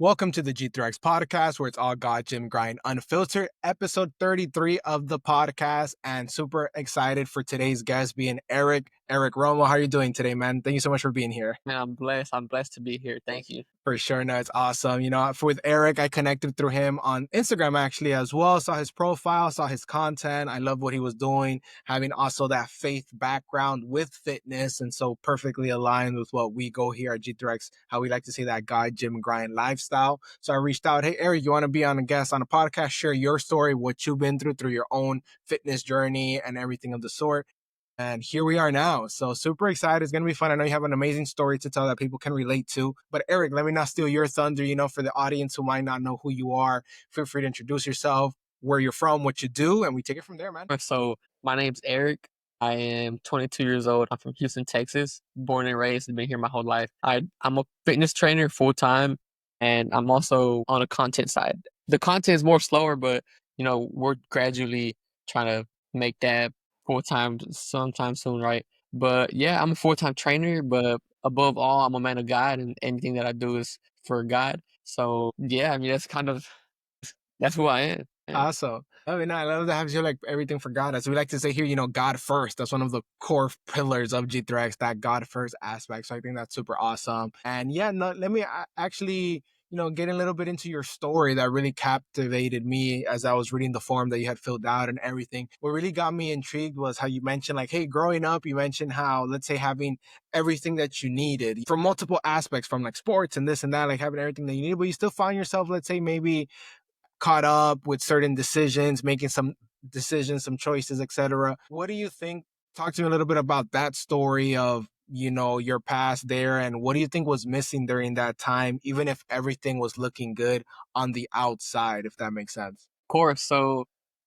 Welcome to the G3X podcast, where it's all God, Gym, Grind, Unfiltered, episode 33 of the podcast. And super excited for today's guest being Eric Romo. How are you doing today, man? Thank you so much for being here. Man, I'm blessed. I'm blessed to be here. Thank you. For sure. No, it's awesome. With Eric, I connected through him on Instagram actually as well. Saw his profile, saw his content. I love what he was doing, having also that faith background with fitness. And so perfectly aligned with what we go here at G3X, how we like to say that God, gym, grind lifestyle. So I reached out, hey, Eric, you want to be on a guest on a podcast? Share your story, what you've been through your own fitness journey and everything of the sort. And here we are now. So super excited. It's going to be fun. I know you have an amazing story to tell that people can relate to. But Eric, let me not steal your thunder. For the audience who might not know who you are, feel free to introduce yourself, where you're from, what you do, and we take it from there, man. So my name's Eric. I am 22 years old. I'm from Houston, Texas. Born and raised and been here my whole life. I'm a fitness trainer full time, and I'm also on a content side. The content is more slower, but we're gradually trying to make that full time sometime soon, right? But yeah, I'm a full time trainer. But above all, I'm a man of God, and anything that I do is for God. So yeah, I mean that's who I am. Yeah. Awesome. I mean, I love that you like everything for God. As we like to say here, God first. That's one of the core pillars of G3X, that God first aspect. So I think that's super awesome. And yeah, no, let me actually, get a little bit into your story that really captivated me as I was reading the form that you had filled out and everything. What really got me intrigued was how you mentioned, like, hey, growing up, you mentioned how, let's say, having everything that you needed from multiple aspects, from like sports and this and that, like having everything that you needed, but you still find yourself, let's say, maybe caught up with certain decisions, making some decisions, some choices, etc. What do you think? Talk to me a little bit about that story of, your past there, and what do you think was missing during that time, even if everything was looking good on the outside, if that makes sense. Course. So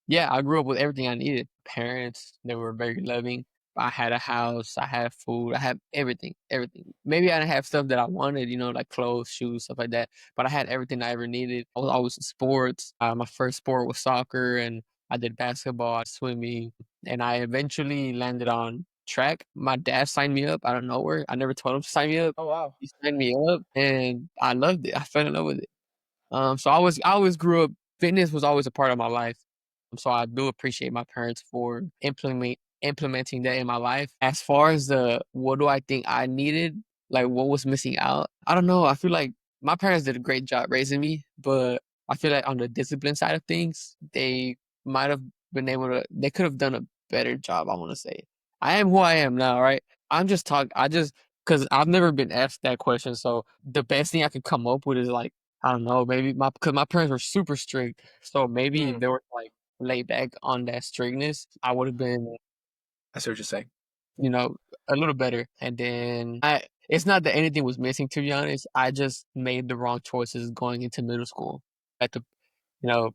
yeah, I grew up with everything I needed. Parents, they were very loving. I had a house, I had food, I had everything, everything. Maybe I didn't have stuff that I wanted, like clothes, shoes, stuff like that. But I had everything I ever needed. I was always in sports. My first sport was soccer, and I did basketball, swimming, and I eventually landed on track. My dad signed me up out of nowhere. I never told him to sign me up. Oh, wow. He signed me up, and I loved it. I fell in love with it. So I always grew up. Fitness was always a part of my life. So I do appreciate my parents for implementing that in my life. As far as what do I think I needed, like what was missing out, I don't know. I feel like my parents did a great job raising me, but I feel like on the discipline side of things, they might have been able to. They could have done a better job. I want to say. I am who I am now, right? I'm just talking. I just because I've never been asked that question. So the best thing I could come up with is like I don't know, maybe because my parents were super strict, so maybe if Mm, they were like laid back on that strictness, I would have been, I see what you're saying. you know, a little better. And then it's not that anything was missing, to be honest. I just made the wrong choices going into middle school. At the, you know,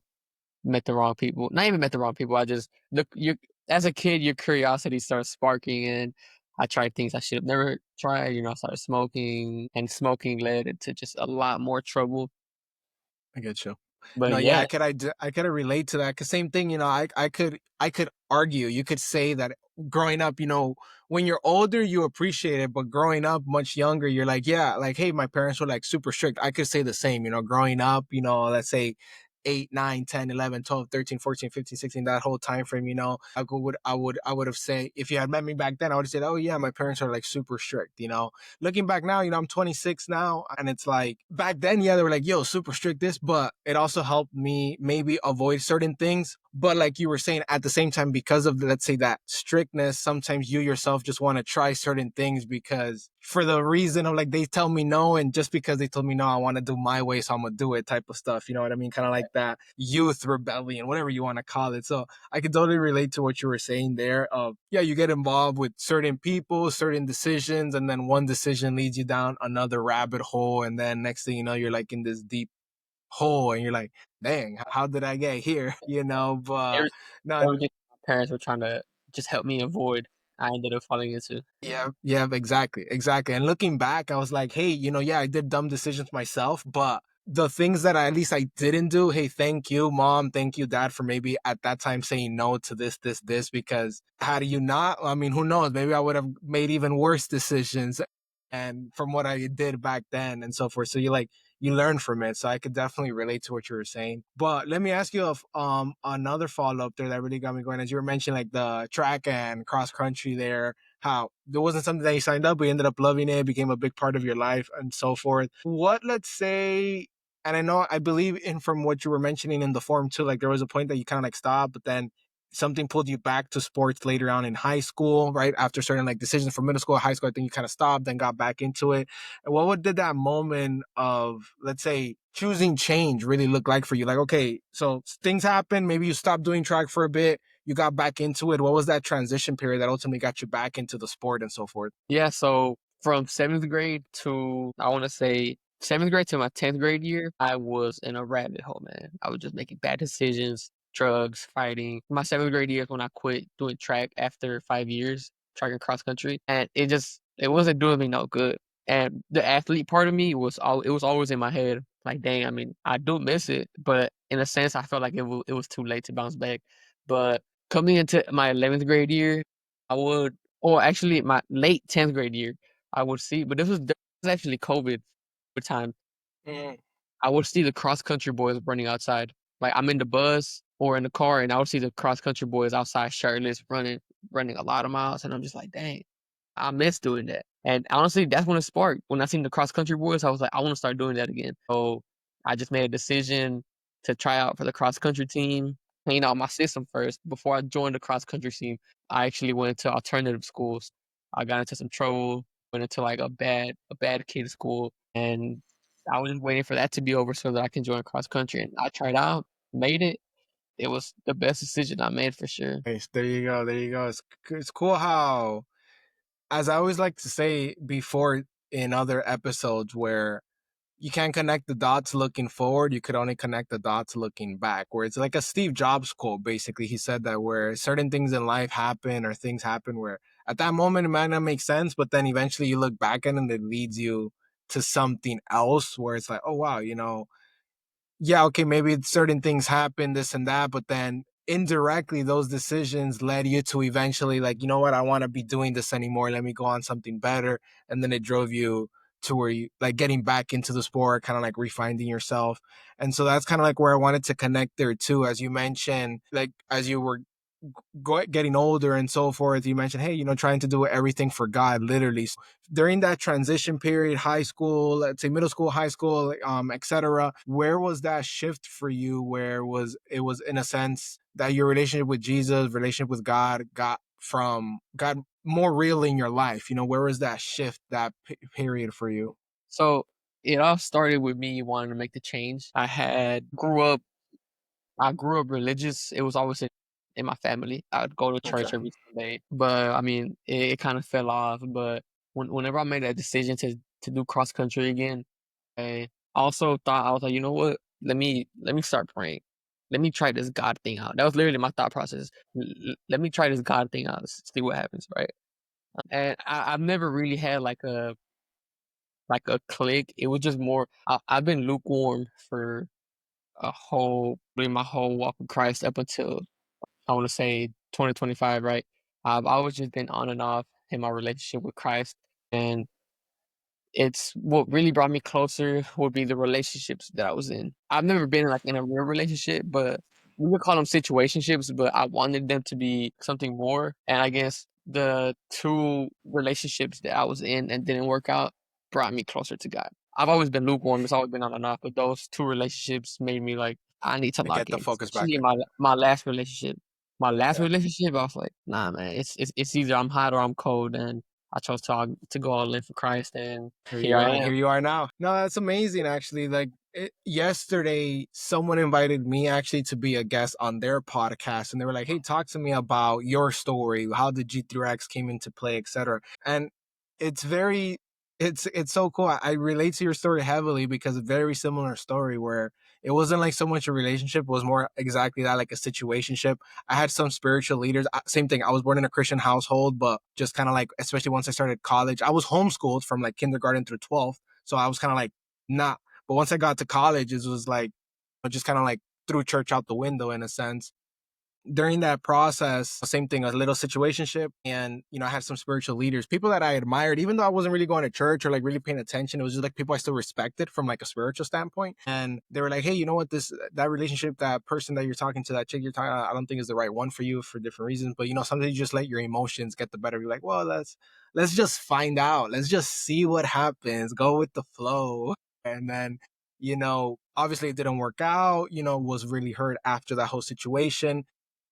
met the wrong people. Not even met the wrong people. I just you as a kid, your curiosity starts sparking, and I tried things I should have never tried. I started smoking, and smoking led into just a lot more trouble. I get you. No, But yeah, yeah, I could relate to that. Cause same thing, I could argue. You could say that growing up, when you're older, you appreciate it, but growing up much younger, you're like, yeah, like, hey, my parents were like super strict. I could say the same, growing up, let's say 8, 9, 10, 11, 12, 13, 14, 15, 16, that whole time frame, I would have said, if you had met me back then, I would have said, oh yeah, my parents are like super strict. Looking back now, I'm 26 now, and it's like back then, yeah, they were like, yo, super strict this, but it also helped me maybe avoid certain things. But like you were saying, at the same time, because of, let's say, that strictness, sometimes you yourself just want to try certain things because for the reason of like, they tell me no, and just because they told me no, I want to do my way, so I'm going to do it type of stuff. You know what I mean? Kind of like that youth rebellion, whatever you want to call it. So I can totally relate to what you were saying there of, yeah, you get involved with certain people, certain decisions, and then one decision leads you down another rabbit hole. And then next thing you know, you're like in this deep hole and you're like, dang, how did I get here? But every no, everything my parents were trying to just help me avoid, I ended up falling into. yeah, yeah, exactly, exactly. And looking back, I was like, hey, yeah, I did dumb decisions myself, but the things that at least I didn't do, hey, thank you, mom, thank you, dad, for maybe at that time saying no to this, because had you not, I mean, who knows, maybe I would have made even worse decisions and from what I did back then and so forth. So you learn from it. So I could definitely relate to what you were saying. But let me ask you another follow up there that really got me going. As you were mentioning, like the track and cross country there, how there wasn't something that you signed up, but you ended up loving it, became a big part of your life, and so forth. What, let's say, and I know, I believe in from what you were mentioning in the forum too, like there was a point that you kind of like stopped, but then something pulled you back to sports later on in high school, right? After certain like decisions from middle school, high school, I think you kind of stopped, then got back into it. And did that moment of, let's say, choosing change really look like for you? Like, okay, so things happen. Maybe you stopped doing track for a bit. You got back into it. What was that transition period that ultimately got you back into the sport and so forth? Yeah, so from 7th grade to, I want to say, 7th grade to my 10th grade year, I was in a rabbit hole, man. I was just making bad decisions, drugs, fighting. My 7th grade year is when I quit doing track after 5 years, track and cross country, and it wasn't doing me no good. And the athlete part of me it was always in my head, like, dang, I mean, I do miss it, but in a sense, I felt like it was too late to bounce back. But coming into my 11th grade year, I would or actually my late 10th grade year, I would see, but this was actually COVID time. Mm. I would see the cross country boys running outside. Like I'm in the bus or in the car, and I would see the cross country boys outside shirtless, running a lot of miles, and I'm just like, dang, I miss doing that. And honestly, that's when it sparked. When I seen the cross country boys, I was like, I want to start doing that again. So I just made a decision to try out for the cross country team, clean out my system first before I joined the cross country team. I actually went to alternative schools. I got into some trouble, went into like a bad kid school, and I was just waiting for that to be over so that I can join cross country. And I tried out, made it. It was the best decision I made for sure. Nice. There you go. There you go. It's cool how, as I always like to say before in other episodes, where you can't connect the dots looking forward, you could only connect the dots looking back. Where it's like a Steve Jobs quote, basically. He said that where certain things in life happen or things happen where at that moment it might not make sense, but then eventually you look back at it and it leads you to something else where it's like, oh wow, yeah, okay, maybe certain things happen, this and that, but then indirectly those decisions led you to eventually like, you know what, I want to be doing this anymore. Let me go on something better. And then it drove you to where you like getting back into the sport, kind of like refinding yourself. And so that's kind of like where I wanted to connect there too, as you mentioned, like as you were getting older and so forth, you mentioned, hey, trying to do everything for God, literally. So during that transition period, high school, let's say middle school, high school, etc., where was that shift for you? Where was it was in a sense that your relationship with Jesus, relationship with God, got more real in your life? Where was that shift, that period for you? So it all started with me wanting to make the change. I grew up religious. It was always in my family. I'd go to Okay. church every Sunday, but I mean, it kind of fell off. But whenever I made that decision to do cross country again, I also thought I was like, you know what? Let me start praying. Let me try this God thing out. That was literally my thought process. Let me try this God thing out. See what happens, right? And I've never really had like a click. It was just more. I've been lukewarm for really my whole walk with Christ up until I want to say 2025, right? I've always just been on and off in my relationship with Christ, and it's what really brought me closer would be the relationships that I was in. I've never been like in a real relationship, but we could call them situationships, but I wanted them to be something more. And I guess the two relationships that I was in and didn't work out brought me closer to God. I've always been lukewarm, it's always been on and off, but those two relationships made me like, I need to And get lock the in, focus back especially in. my last relationship. My last Yeah. relationship, I was like, nah, man, it's either I'm hot or I'm cold, and I chose to go all in for Christ, and Here here you I are. am. Here you are now. No, that's amazing. Actually, like yesterday, someone invited me actually to be a guest on their podcast, and they were like, "Hey, talk to me about your story. How the G3X came into play, etc." And it's very, it's so cool. I relate to your story heavily because a very similar story where it wasn't like so much a relationship; it was more exactly that, like a situationship. I had some spiritual leaders. Same thing. I was born in a Christian household, but just kind of like, especially once I started college, I was homeschooled from like kindergarten through 12th. So I was kind of like, nah. But once I got to college, it was like, I just kind of like threw church out the window in a sense. during that process, same thing, a little situationship. And, I had some spiritual leaders, people that I admired, even though I wasn't really going to church or like really paying attention. It was just like people I still respected from like a spiritual standpoint. And they were like, hey, you know what, that relationship, that person that you're talking to, that chick you're talking to, I don't think is the right one for you for different reasons. But, sometimes you just let your emotions get the better of you. Like, well, let's just find out. Let's just see what happens. Go with the flow. And then, obviously it didn't work out, was really hurt after that whole situation.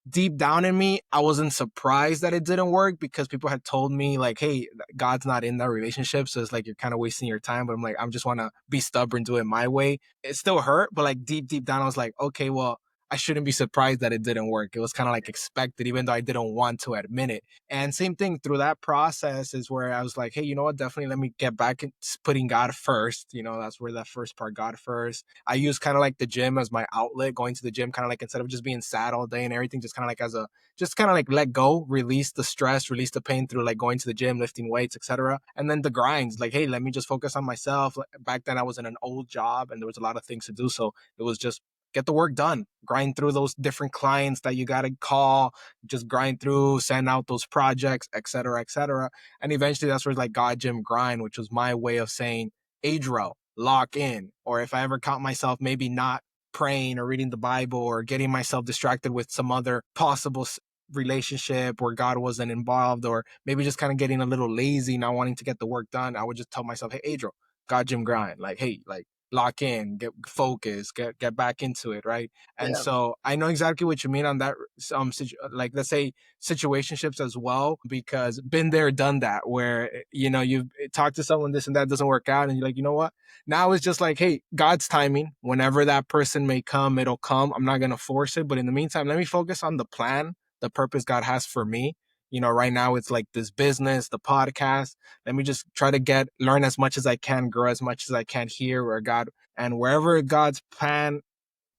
Deep down in me, I wasn't surprised that it didn't work because people had told me like, hey, God's not in that relationship. So it's like you're kind of wasting your time. But I'm like, I just want to be stubborn, do it my way. It still hurt, but like deep down, I was like, okay, well, I shouldn't be surprised that it didn't work. It was kind of like expected, even though I didn't want to admit it. And same thing through that process is where I was like, hey, you know what? Definitely let me get back in putting God first. That's where that first part, God first. I use kind of like the gym as my outlet, going to the gym, kind of like instead of just being sad all day and everything, just kind of like just kind of like let go, release the stress, release the pain through like going to the gym, lifting weights, etc. And then the grinds, like, hey, let me just focus on myself. Back then I was in an old job and there was a lot of things to do. So it was just get the work done, grind through those different clients that you got to call, just grind through, send out those projects, etc., etc. And eventually that's where like God Gym Grind, which was my way of saying, Adro, lock in. Or if I ever caught myself maybe not praying or reading the Bible or getting myself distracted with some other possible relationship where God wasn't involved, or maybe just kind of getting a little lazy, not wanting to get the work done, I would just tell myself, hey, Adro, God Gym Grind. Like, hey, like, lock in, get focused, get back into it, right? And Yeah. so I know exactly what you mean on that. Like, let's say situationships as well, because been there, done that, where you've talked to someone, this and that doesn't work out, and you're like, you know what? Now it's just like, hey, God's timing. Whenever that person may come, it'll come. I'm not gonna force it, but in the meantime, let me focus on the plan, the purpose God has for me. Right now it's like this business, the podcast. Let me just try to learn as much as I can, grow as much as I can here where God, and wherever God's plan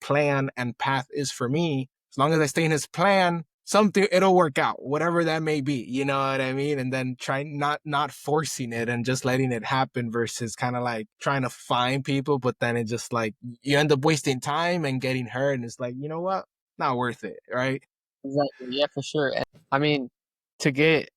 and path is for me, as long as I stay in his plan, something, it'll work out, whatever that may be. You know what I mean? And then try not forcing it and just letting it happen versus kind of like trying to find people, but then it just like you end up wasting time and getting hurt. And it's like, you know what? Not worth it, right? Exactly. Yeah, for sure. And, I mean, to get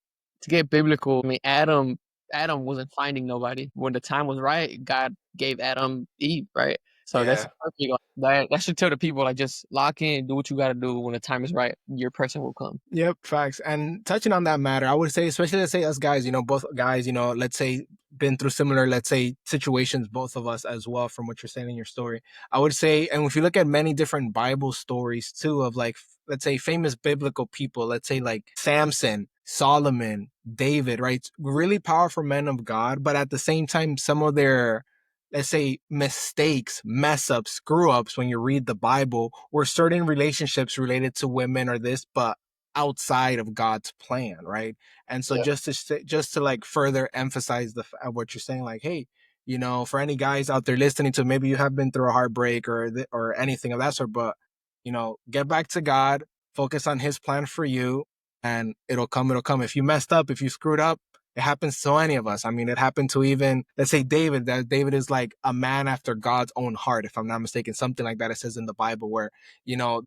biblical, I mean, Adam wasn't finding nobody. When the time was right, God gave Adam Eve, right? So that's Yeah. perfect. Like, that should tell the people like just lock in, do what you got to do. When the time is right, your person will come. Yep, facts. And touching on that matter, I would say, especially let's say us guys, both guys, let's say been through similar, let's say situations, both of us as well, from what you're saying in your story. I would say, and if you look at many different Bible stories too, of like, let's say famous biblical people, let's say like Samson, Solomon, David, right? Really powerful men of God, but at the same time, some of their, let's say, mistakes, mess ups, screw ups when you read the Bible, were certain relationships related to women or this, but outside of God's plan, right? And so Yeah. just to like further emphasize what you're saying, like, hey, for any guys out there listening to, maybe you have been through a heartbreak or anything of that sort, but get back to God, focus on His plan for you, and it'll come. It'll come. If you messed up, if you screwed up, it happens to any of us. I mean, it happened to even, let's say, David, that David is like a man after God's own heart, if I'm not mistaken, something like that. It says in the Bible where,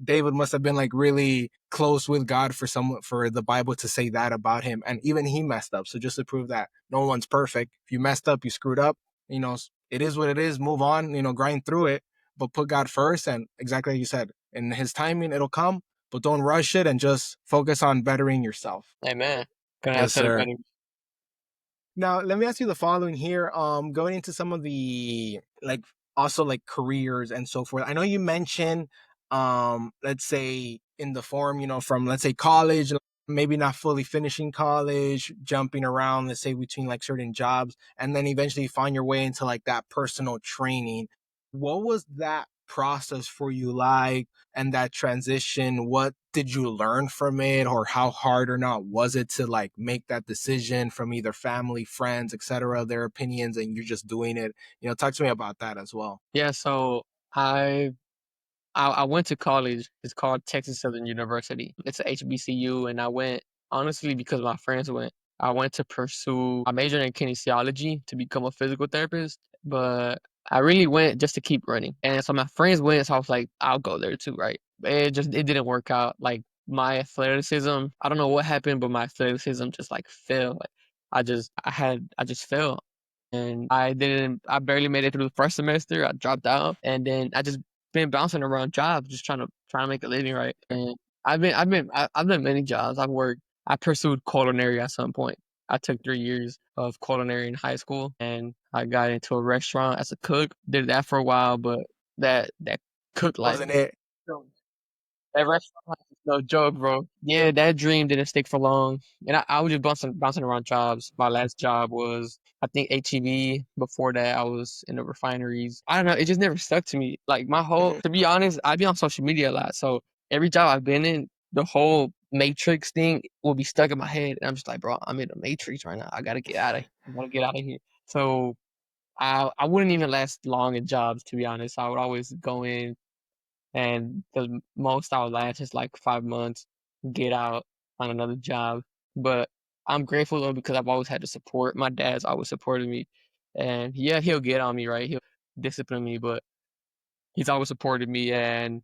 David must have been like really close with God for the Bible to say that about him. And even he messed up. So just to prove that no one's perfect. If you messed up, you screwed up, it is what it is. Move on, grind through it, but put God first. And exactly like you said, in his timing, it'll come, but don't rush it and just focus on bettering yourself. Amen. Gonna have Yes, to tell the sir. better. Now, let me ask you the following here. Going into some of the like also like careers and so forth. I know you mentioned, let's say in the form, from let's say college, maybe not fully finishing college, jumping around, let's say between like certain jobs, and then eventually find your way into like that personal training. What was that process for you like? And that transition, what did you learn from it, or how hard or not was it to like make that decision from either family, friends, etc., their opinions, and you're just doing it? Talk to me about that as well. Yeah. So I I went to college. It's called Texas Southern University. It's a HBCU, and I went honestly because my friends went. I went to pursue. I majored in kinesiology to become a physical therapist, but I really went just to keep running. And so my friends went, so I was like, I'll go there too, right? It didn't work out. Like my athleticism, I don't know what happened, but my athleticism just like fell. Like I just fell. And I barely made it through the first semester. I dropped out and then I just been bouncing around jobs, just trying to make a living, right? And I've done many jobs. I pursued culinary at some point. I took 3 years of culinary in high school and I got into a restaurant as a cook. Did that for a while, but that cook life, Wasn't it? that restaurant life is no joke, bro. Yeah, that dream didn't stick for long. And I was just bouncing around jobs. My last job was, I think, HEB. Before that, I was in the refineries. I don't know. It just never stuck to me. Like Mhm. to be honest, I be on social media a lot. So every job I've been in, the whole matrix thing will be stuck in my head. And I'm just like, bro, I'm in the matrix right now. I gotta get out of here. I gotta get out of here. So I wouldn't even last long in jobs, to be honest. I would always go in and the most I would last is like 5 months, get out on another job. But I'm grateful though because I've always had the support. My dad's always supported me, and yeah, he'll get on me, right? He'll discipline me, but he's always supported me, and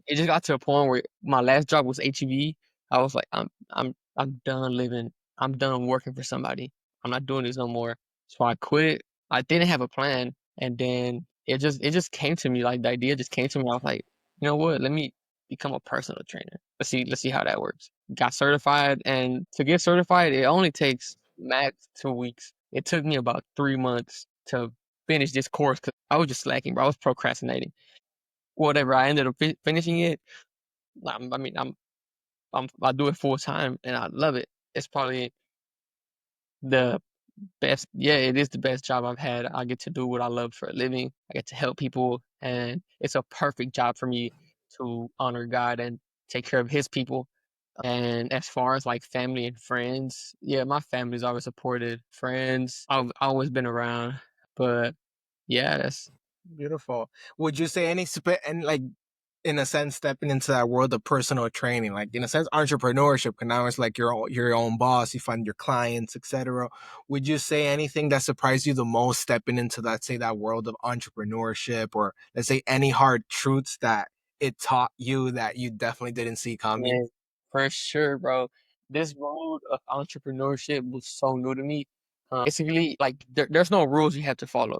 it just got to a point where my last job was HEB. I was like, I'm done living. I'm done working for somebody. I'm not doing this no more. So I quit. I didn't have a plan, and then it just came to me, like the idea just came to me. I was like, you know what? Let me become a personal trainer. Let's see how that works. Got certified, and to get certified, it only takes max 2 weeks. It took me about 3 months to finish this course because I was just slacking, bro. I was procrastinating. Whatever. I ended up finishing it. I mean, I do it full time and I love it. It's probably the best. Yeah, it is the best job I've had. I get to do what I love for a living. I get to help people, and it's a perfect job for me to honor God and take care of His people. And as far as like family and friends, yeah, my family's always supported. Friends, I've always been around. But yeah, that's Beautiful. Would you say and like in a sense stepping into that world of personal training, like in a sense entrepreneurship, because now it's like your own boss, you find your clients, etc. Would you say anything that surprised you the most stepping into that, say, that world of entrepreneurship, or let's say any hard truths that it taught you that you definitely didn't see coming? Yeah, for sure, bro. This road of entrepreneurship was so new to me. Basically, like there's no rules you have to follow.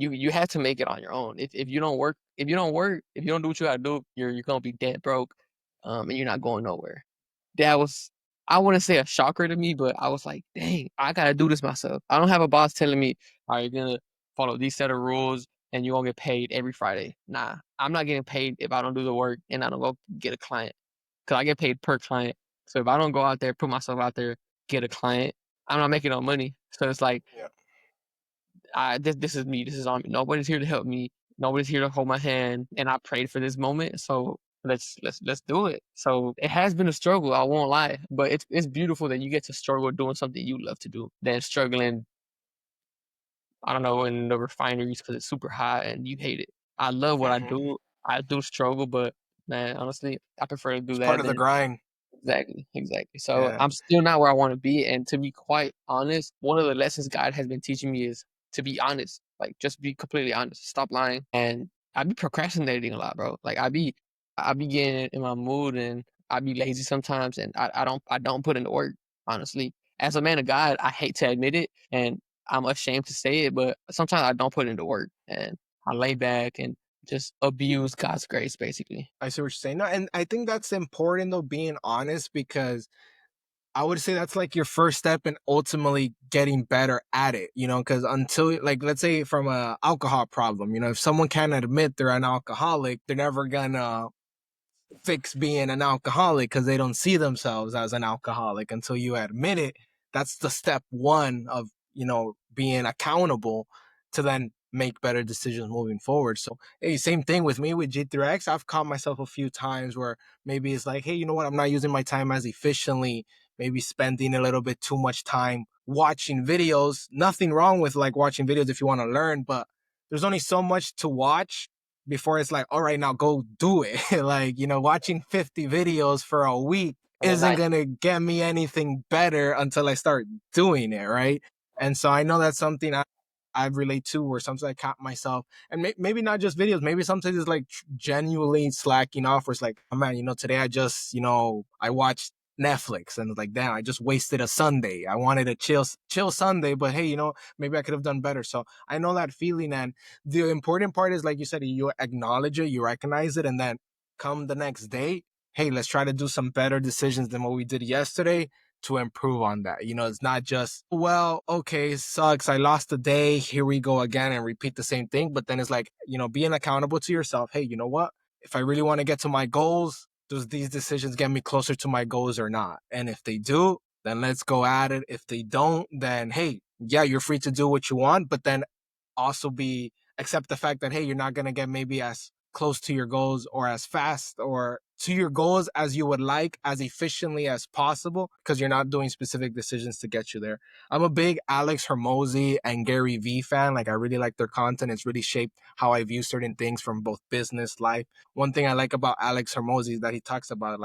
You have to make it on your own. If you don't work, if you don't do what you gotta do, you're gonna be dead broke, and you're not going nowhere. That was, I wouldn't say a shocker to me, but I was like, dang, I gotta do this myself. I don't have a boss telling me, all right, you're gonna follow these set of rules and you're gonna get paid every Friday. Nah, I'm not getting paid if I don't do the work and I don't go get a client because I get paid per client. So if I don't go out there, put myself out there, get a client, I'm not making no money. So it's like, Yeah. this is me. This is on me. Nobody's here to help me. Nobody's here to hold my hand. And I prayed for this moment. So let's do it. So it has been a struggle. I won't lie, but it's beautiful that you get to struggle doing something you love to do than struggling, I don't know, in the refineries because it's super hot and you hate it. I love what I Hmm. do. I do struggle, but man, honestly, I prefer to do It's part that of the than grind. exactly, exactly. So Yeah. I'm still not where I want to be. And to be quite honest, one of the lessons God has been teaching me is to be honest. Like just be completely honest. Stop lying. And I be procrastinating a lot, bro. Like I be getting in my mood and I be lazy sometimes and I don't put in the work, honestly. As a man of God, I hate to admit it and I'm ashamed to say it, but sometimes I don't put in the work and I lay back and just abuse God's grace basically. I see what you're saying. No, and I think that's important though, being honest, because I would say that's like your first step in ultimately getting better at it, because until, like, let's say from a alcohol problem, if someone can't admit they're an alcoholic, they're never gonna fix being an alcoholic because they don't see themselves as an alcoholic until you admit it. That's the step one of, being accountable to then make better decisions moving forward. So, hey, same thing with me with G3X. I've caught myself a few times where maybe it's like, hey, you know what? I'm not using my time as efficiently, maybe spending a little bit too much time watching videos. Nothing wrong with like watching videos if you want to learn, but there's only so much to watch before it's like, all right, now go do it. Like, watching 50 videos for a week And isn't I going to get me anything better until I start doing it. Right. And so I know that's something I relate to, or sometimes I caught myself, and maybe not just videos, maybe sometimes it's like genuinely slacking off, where it's like, oh man, today I just, I watched Netflix and it's like, damn, I just wasted a Sunday. I wanted a chill Sunday, but hey, maybe I could have done better. So I know that feeling, and the important part is, like you said, you acknowledge it, you recognize it, and then come the next day, hey, let's try to do some better decisions than what we did yesterday to improve on that. It's not just, well, okay, sucks. I lost a day. Here we go again and repeat the same thing. But then it's like, being accountable to yourself. Hey, you know what? If I really want to get to my goals, does these decisions get me closer to my goals or not? And if they do, then let's go at it. If they don't, then hey, yeah, you're free to do what you want, but then also accept the fact that hey, you're not going to get maybe as close to your goals or as fast or to your goals as you would like, as efficiently as possible, because you're not doing specific decisions to get you there. I'm a big Alex Hermosi and Gary Vee fan. Like, I really like their content. It's really shaped how I view certain things from both business, life. One thing I like about Alex Hermosi is that he talks about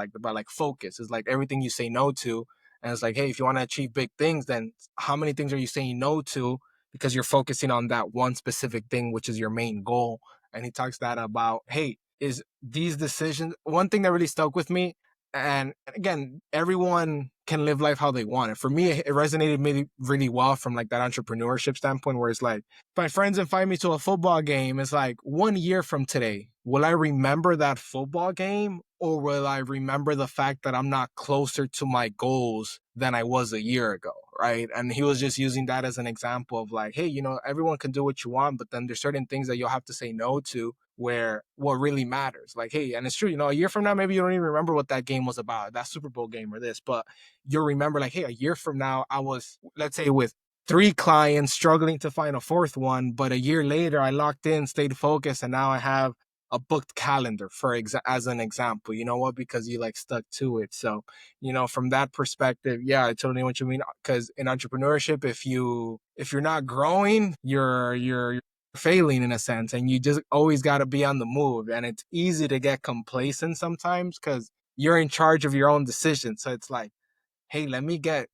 focus. It's like everything you say no to. And it's like, hey, if you want to achieve big things, then how many things are you saying no to because you're focusing on that one specific thing, which is your main goal? And he talks that about, hey, is these decisions, one thing that really stuck with me. And again, everyone can live life how they want. And for me, it resonated really, really well from like that entrepreneurship standpoint, where it's like, if my friends invite me to a football game, it's like 1 year from today, will I remember that football game, or will I remember the fact that I'm not closer to my goals than I was a year ago? Right. And he was just using that as an example of like, hey, everyone can do what you want, but then there's certain things that you'll have to say no to, where what really matters. Like, hey, and it's true, a year from now, maybe you don't even remember what that game was about, that Super Bowl game or this, but you'll remember like, hey, a year from now, I was, let's say, with 3 clients struggling to find a fourth one, but a year later, I locked in, stayed focused, and now I have a booked calendar as an example. You know what? Because you like stuck to it. So, from that perspective, yeah, I totally know what you mean. Because in entrepreneurship, if you're not growing, you're failing in a sense, and you just always got to be on the move. And it's easy to get complacent sometimes because you're in charge of your own decisions. So it's like, hey, let me get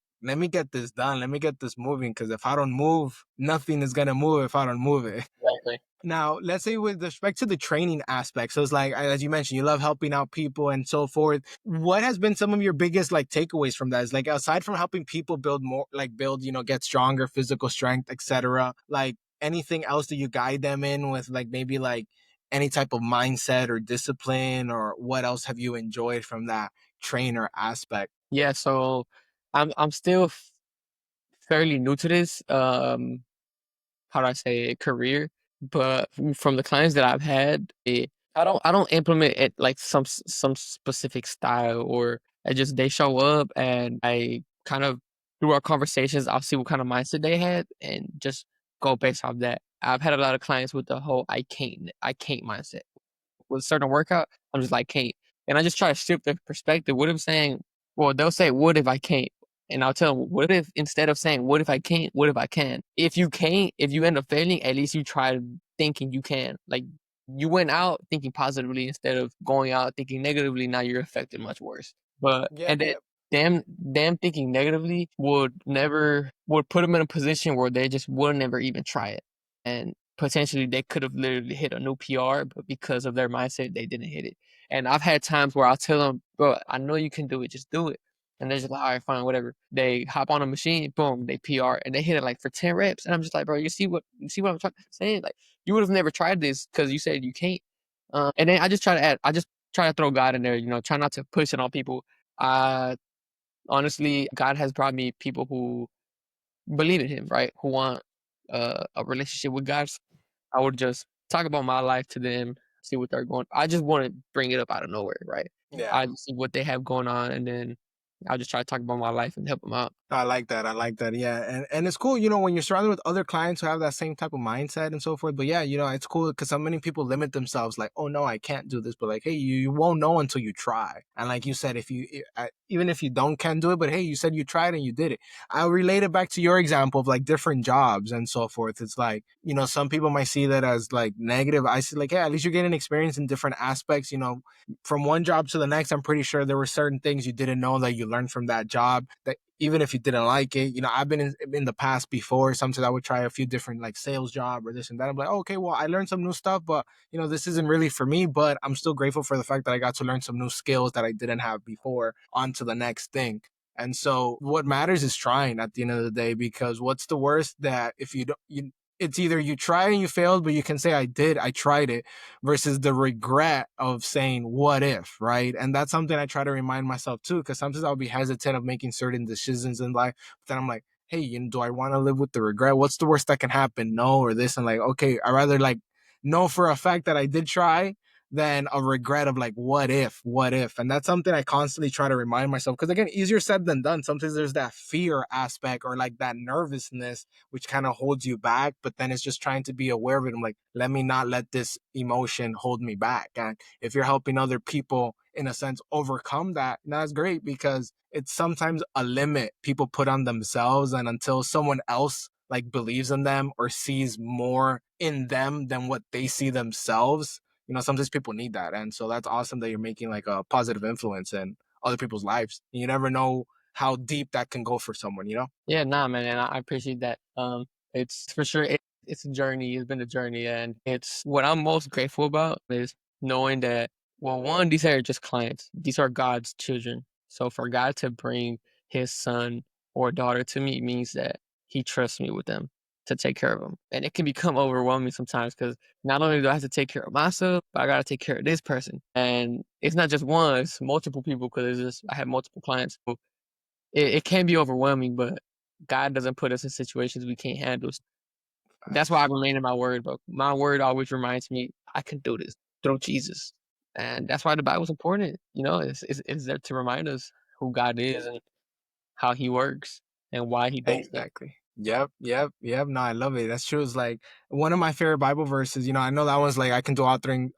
this done. Let me get this moving. Because if I don't move, nothing is gonna move if I don't move it. Exactly. Now, let's say with respect to the training aspect, so it's like, as you mentioned, you love helping out people and so forth. What has been some of your biggest like takeaways from that? Is like, aside from helping people build more, like build, get stronger physical strength, etc. Like, anything else that you guide them in with, like maybe like any type of mindset or discipline, or what else have you enjoyed from that trainer aspect? Yeah, so I'm still fairly new to this. How do I say it, career, but from the clients that I've had, I don't implement it like some specific style, or I just they show up and I kind of through our conversations I'll see what kind of mindset they had and just go based off that. I've had a lot of clients with the whole I can't mindset with a certain workout. I'm just like can't, and I just try to shift their perspective. What if saying, well, they'll say, "What if I can't?" And I'll tell them, "What if instead of saying, what if I can't, what if I can? If you can't, if you end up failing, at least you tried thinking you can. Like you went out thinking positively instead of going out thinking negatively. Now you're affected much worse. But Yeah, and then yeah. them thinking negatively would put them in a position where they just would never even try it, and potentially they could have literally hit a new PR, but because of their mindset, they didn't hit it. And I've had times where I'll tell them, bro, I know you can do it, just do it. And they're just like, all right, fine, whatever. They hop on a machine, boom, they PR, and they hit it like for 10 reps. And I'm just like, bro, you see what I'm trying to say? Like, you would have never tried this because you said you can't. And then I just try to throw God in there, try not to push it on people. Uh, Honestly, God has brought me people who believe in Him, right? Who want a relationship with God. I would just talk about my life to them, see what they're going. I just want to bring it up out of nowhere, right? Yeah. I just see what they have going on, and then I'll just try to talk about my life and help them out. I like that. I like that. Yeah. And it's cool, when you're surrounded with other clients who have that same type of mindset and so forth. But yeah, it's cool because so many people limit themselves like, oh no, I can't do this. But like, hey, you won't know until you try. And like you said, even if you can do it, but hey, you said you tried and you did it. I'll relate it back to your example of like different jobs and so forth. It's like, some people might see that as like negative. I see like, hey, at least you're getting experience in different aspects, from one job to the next. I'm pretty sure there were certain things you didn't know that you learned from that job that even if you didn't like it. I've been in the past before. Sometimes I would try a few different like sales job or this and that. I'm like, oh, okay, well, I learned some new stuff, but this isn't really for me. But I'm still grateful for the fact that I got to learn some new skills that I didn't have before. On to the next thing. And so what matters is trying at the end of the day, because what's the worst that if you don't, it's either you try and you failed, but you can say, I tried it, versus the regret of saying, what if, right? And that's something I try to remind myself too, because sometimes I'll be hesitant of making certain decisions in life. But then I'm like, hey, do I want to live with the regret? What's the worst that can happen? No, or this. And like, okay, I rather like know for a fact that I did try than a regret of like, what if? And that's something I constantly try to remind myself. Because again, easier said than done. Sometimes there's that fear aspect or like that nervousness, which kind of holds you back. But then it's just trying to be aware of it. I'm like, let me not let this emotion hold me back. And if you're helping other people, in a sense, overcome that, that's great, because it's sometimes a limit people put on themselves. And until someone else like believes in them or sees more in them than what they see themselves, sometimes people need that. And so that's awesome that you're making like a positive influence in other people's lives. You never know how deep that can go for someone. Yeah, nah, man, and I appreciate that. It's for sure it's a journey. It's been a journey, and it's what I'm most grateful about is knowing that, well, one, these are just clients. These are God's children. So for God to bring His son or daughter to me means that He trusts me with them to take care of them, and it can become overwhelming sometimes because not only do I have to take care of myself, but I got to take care of this person, and it's not just one; it's multiple people because I have multiple clients. So it can be overwhelming, but God doesn't put us in situations we can't handle. That's why I Facts. remain in my word, bro. My word always reminds me I can do this through Jesus. And that's why the Bible's important. It's there to remind us who God is and how he works and why he does things. Exactly. Yep. No, I love it. That's true. It's like one of my favorite Bible verses. I know that one's like, I can do all things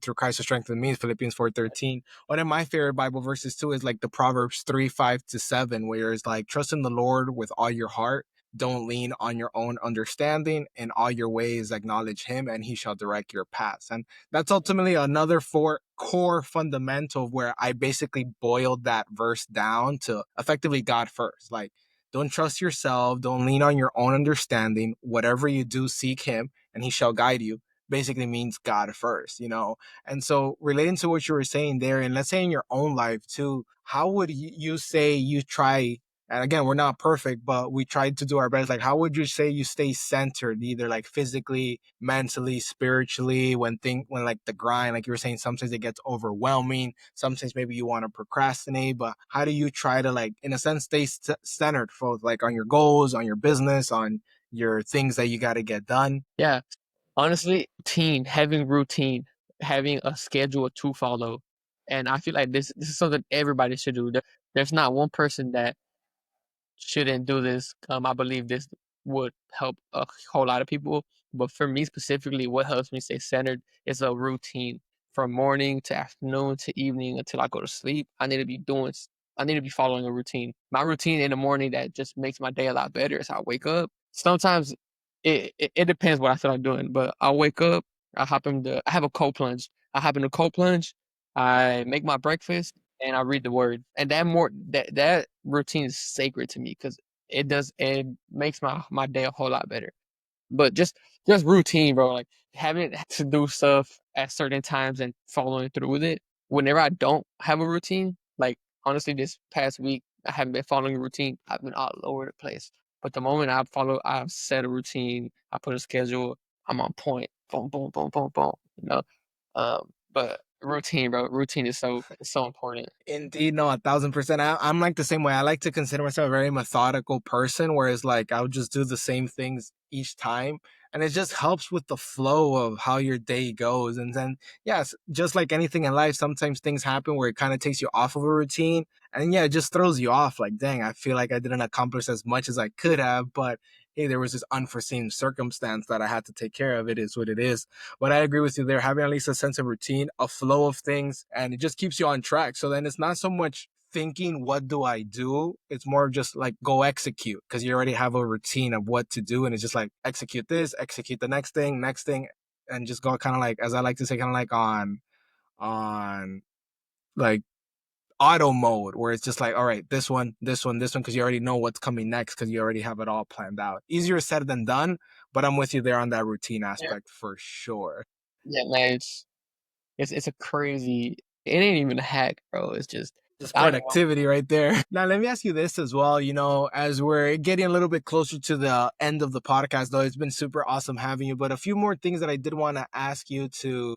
through Christ who strengthens me, Philippians 4:13. One of my favorite Bible verses too is like the Proverbs 3:5-7, where it's like, trust in the Lord with all your heart. Don't lean on your own understanding. In all your ways acknowledge him, and he shall direct your paths. And that's ultimately another four core fundamental where I basically boiled that verse down to effectively God first. Like, don't trust yourself. Don't lean on your own understanding. Whatever you do, seek him and he shall guide you. Basically means God first. And so relating to what you were saying there, and let's say in your own life too, how would you say you try, and again, we're not perfect, but we tried to do our best. Like, how would you say you stay centered, either like physically, mentally, spiritually, when like the grind, like you were saying, sometimes it gets overwhelming. Sometimes maybe you want to procrastinate, but how do you try to, like, in a sense, stay centered for like on your goals, on your business, on your things that you got to get done? Yeah. Honestly, routine, having a schedule to follow. And I feel like this is something everybody should do. There's not one person that shouldn't do this. I believe this would help a whole lot of people. But for me specifically, what helps me stay centered is a routine from morning to afternoon to evening until I go to sleep. I need to be following a routine. My routine in the morning that just makes my day a lot better is I wake up. Sometimes it depends what I feel like doing, but I wake up, I have a cold plunge. I hop in the cold plunge, I make my breakfast, and I read the word. And that routine is sacred to me because it makes my day a whole lot better. But just routine, bro. Like having to do stuff at certain times and following through with it. Whenever I don't have a routine, like honestly, this past week I haven't been following a routine. I've been all over the place. But the moment I've set a routine, I put a schedule, I'm on point. Boom, boom, boom, boom, boom. But routine, bro. Routine is so important. Indeed, no, 1,000%. I'm like the same way. I like to consider myself a very methodical person, whereas like I'll just do the same things each time. And it just helps with the flow of how your day goes. And then, yes, just like anything in life, sometimes things happen where it kind of takes you off of a routine. And yeah, it just throws you off. Like, dang, I feel like I didn't accomplish as much as I could have. But hey, there was this unforeseen circumstance that I had to take care of. It is what it is. But I agree with you there, having at least a sense of routine, a flow of things, and it just keeps you on track. So then it's not so much thinking, what do I do? It's more just like go execute, because you already have a routine of what to do. And it's just like execute this, execute the next thing, and just go kind of like, as I like to say, kind of like on like auto mode where it's just like, all right, this one, this one, this one, because you already know what's coming next because you already have it all planned out. Easier said than done, but I'm with you there on that routine Yeah. aspect for sure. Yeah, man, it's a crazy it ain't even a hack, bro. It's just Just I don't know. productivity right there. Now, let me ask you this as well. As we're getting a little bit closer to the end of the podcast, though, it's been super awesome having you. But a few more things that I did want to ask you to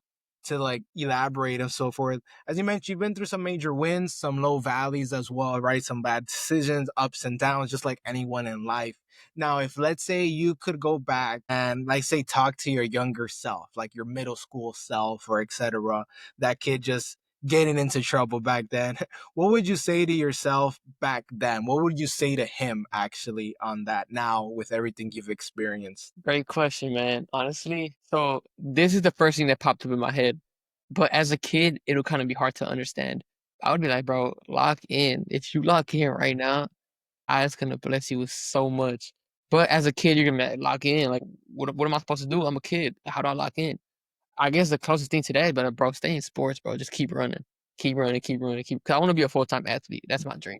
like elaborate and so forth. As you mentioned, you've been through some major wins, some low valleys as well, right? Some bad decisions, ups and downs, just like anyone in life. Now, if let's say you could go back and like say talk to your younger self, like your middle school self or etc., that kid just getting into trouble back then, what would you say to yourself back then? What would you say to him actually on that now with everything you've experienced? Great question, man. Honestly, so this is the first thing that popped up in my head. But as a kid, it'll kind of be hard to understand. I would be like, bro, lock in. If you lock in right now, I is gonna bless you with so much. But as a kid, you're gonna be like, lock in. Like, what am I supposed to do? I'm a kid. How do I lock in? I guess the closest thing to that, but bro, stay in sports, bro. Just keep running, keep running, keep running, keep. Cause I want to be a full-time athlete. That's my dream.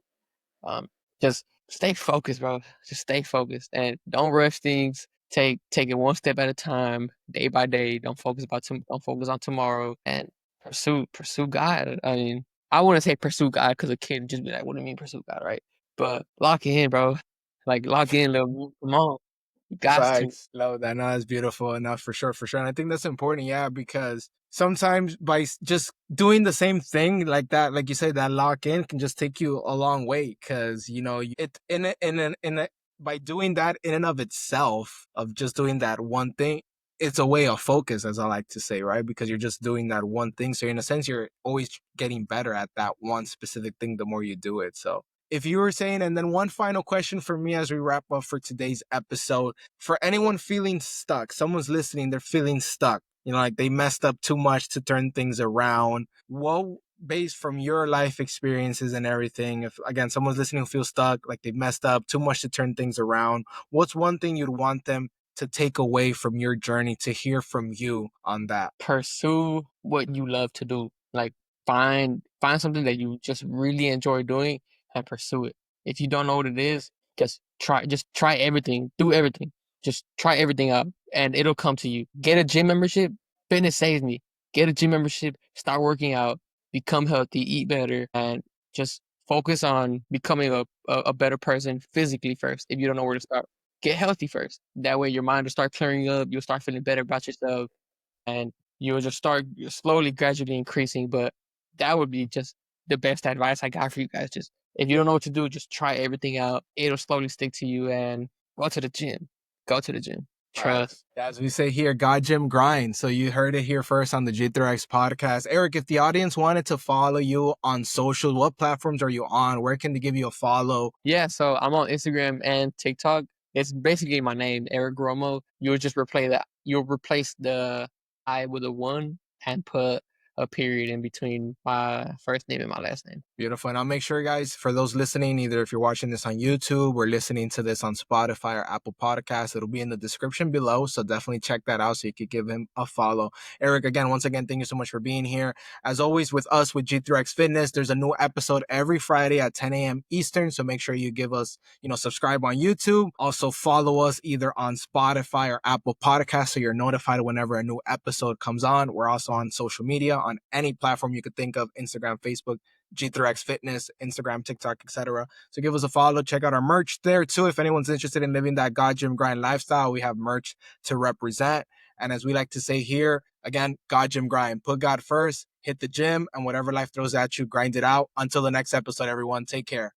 Um, just stay focused, bro. Just stay focused and don't rush things. Take it one step at a time, day by day. Don't focus on tomorrow and pursue God. I mean, I wouldn't say pursue God because a kid would just be like, "What do you mean pursue God?" Right? But lock in, bro. Like lock in, little come on. You got to. Facts. Love that. No, that's beautiful enough for sure, for sure. And I think that's important, yeah, because sometimes by just doing the same thing like that, like you said, that lock in can just take you a long way. Cause it by doing that in and of itself, of just doing that one thing, it's a way of focus, as I like to say, right? Because you're just doing that one thing. So in a sense, you're always getting better at that one specific thing the more you do it. So if you were saying, and then one final question for me as we wrap up for today's episode, for anyone feeling stuck, someone's listening, they're feeling stuck, like they messed up too much to turn things around. What, based from your life experiences and everything, if again, someone's listening who feels stuck, like they've messed up too much to turn things around, what's one thing you'd want them to take away from your journey, to hear from you on that? Pursue what you love to do. Like find something that you just really enjoy doing and pursue it. If you don't know what it is, just try everything. Do everything. Just try everything out and it'll come to you. Get a gym membership. Fitness saves me. Get a gym membership, start working out, become healthy, eat better, and just focus on becoming a better person physically first. If you don't know where to start, get healthy first. That way your mind will start clearing up, you'll start feeling better about yourself and you'll just start slowly, gradually increasing. But that would be just the best advice I got for you guys. Just if you don't know what to do, just try everything out. It'll slowly stick to you and go to the gym. Go to the gym. Trust. Facts. As we say here, God Gym Grind. So you heard it here first on the G3X podcast. Eric, if the audience wanted to follow you on social, what platforms are you on? Where can they give you a follow? Yeah, so I'm on Instagram and TikTok. It's basically my name, Eric Romo. You'll just replace that. You'll replace the I with a one and put a period in between my first name and my last name. Beautiful. And I'll make sure, guys, for those listening, either if you're watching this on YouTube or listening to this on Spotify or Apple Podcasts, it'll be in the description below. So definitely check that out so you could give him a follow. Eric, again, once again, thank you so much for being here. As always, with us with G3X Fitness, there's a new episode every Friday at 10 a.m. Eastern. So make sure you give us, subscribe on YouTube. Also follow us either on Spotify or Apple Podcasts so you're notified whenever a new episode comes on. We're also on social media on any platform you could think of, Instagram, Facebook, G3X Fitness, Instagram, TikTok, etc. So give us a follow. Check out our merch there too. If anyone's interested in living that God Gym Grind lifestyle, we have merch to represent. And as we like to say here, again, God Gym Grind. Put God first, hit the gym, and whatever life throws at you, grind it out. Until the next episode, everyone, take care.